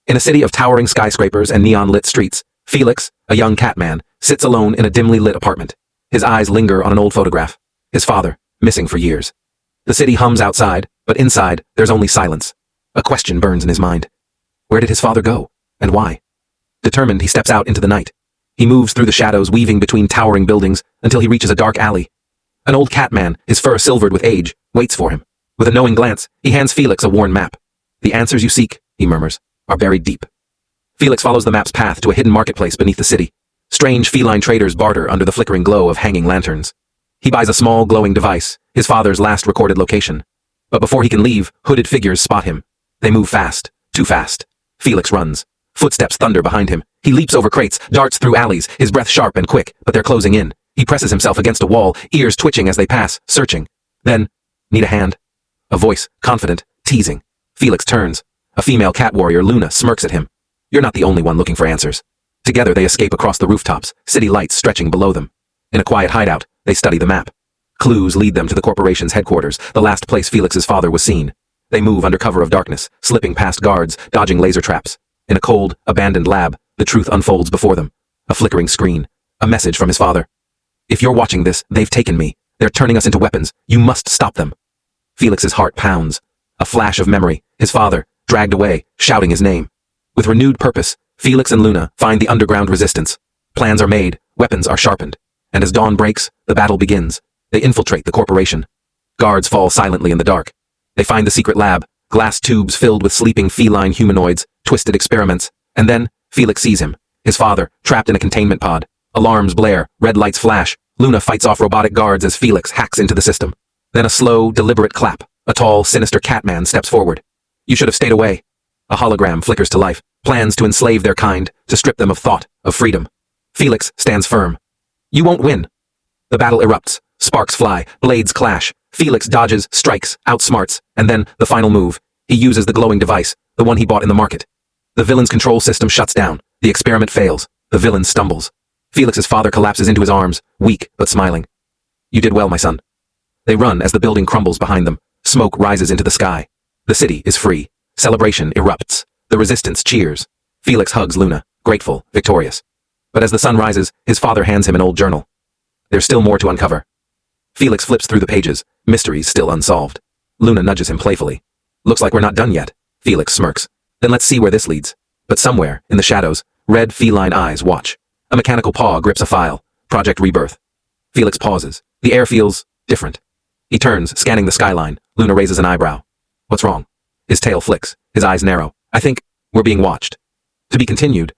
In a city of towering skyscrapers and neon-lit streets, Felix, a young catman, sits alone in a dimly lit apartment. His eyes linger on an old photograph. His father, missing for years. The city hums outside, but inside, there's only silence. A question burns in his mind. Where did his father go? And why? Determined, he steps out into the night. He moves through the shadows, weaving between towering buildings, until he reaches a dark alley. An old catman, his fur silvered with age, waits for him. With a knowing glance, he hands Felix a worn map. The answers you seek, he murmurs, are buried deep. Felix follows the map's path to a hidden marketplace beneath the city. Strange feline traders barter under the flickering glow of hanging lanterns. He buys a small glowing device, his father's last recorded location. But before he can leave, hooded figures spot him. They move fast, too fast. Felix runs. Footsteps thunder behind him. He leaps over crates, darts through alleys, his breath sharp and quick, but they're closing in. He presses himself against a wall, ears twitching as they pass, searching. Then, need a hand? A voice, confident, teasing. Felix turns. A female cat warrior, Luna, smirks at him. You're not the only one looking for answers. Together they escape across the rooftops, city lights stretching below them. In a quiet hideout, they study the map. Clues lead them to the corporation's headquarters, the last place Felix's father was seen. They move under cover of darkness, slipping past guards, dodging laser traps. In a cold, abandoned lab, the truth unfolds before them. A flickering screen. A message from his father. If you're watching this, they've taken me. They're turning us into weapons. You must stop them. Felix's heart pounds. A flash of memory. His father, dragged away, shouting his name. With renewed purpose, Felix and Luna find the underground resistance. Plans are made, weapons are sharpened. And as dawn breaks, the battle begins. They infiltrate the corporation. Guards fall silently in the dark. They find the secret lab, glass tubes filled with sleeping feline humanoids, twisted experiments, and then, Felix sees him, his father, trapped in a containment pod. Alarms blare, red lights flash. Luna fights off robotic guards as Felix hacks into the system. Then a slow, deliberate clap. A tall, sinister catman steps forward. You should have stayed away. A hologram flickers to life, plans to enslave their kind, to strip them of thought, of freedom. Felix stands firm. You won't win. The battle erupts. Sparks fly, blades clash. Felix dodges, strikes, outsmarts, and then, the final move. He uses the glowing device, the one he bought in the market. The villain's control system shuts down. The experiment fails. The villain stumbles. Felix's father collapses into his arms, weak but smiling. You did well, my son. They run as the building crumbles behind them. Smoke rises into the sky. The city is free. Celebration erupts. The resistance cheers. Felix hugs Luna, grateful, victorious. But as the sun rises, his father hands him an old journal. There's still more to uncover. Felix flips through the pages, mysteries still unsolved. Luna nudges him playfully. Looks like we're not done yet. Felix smirks. Then let's see where this leads. But somewhere, in the shadows, red feline eyes watch. A mechanical paw grips a file. Project Rebirth. Felix pauses. The air feels different. He turns, scanning the skyline. Luna raises an eyebrow. What's wrong? His tail flicks. His eyes narrow. I think we're being watched. To be continued,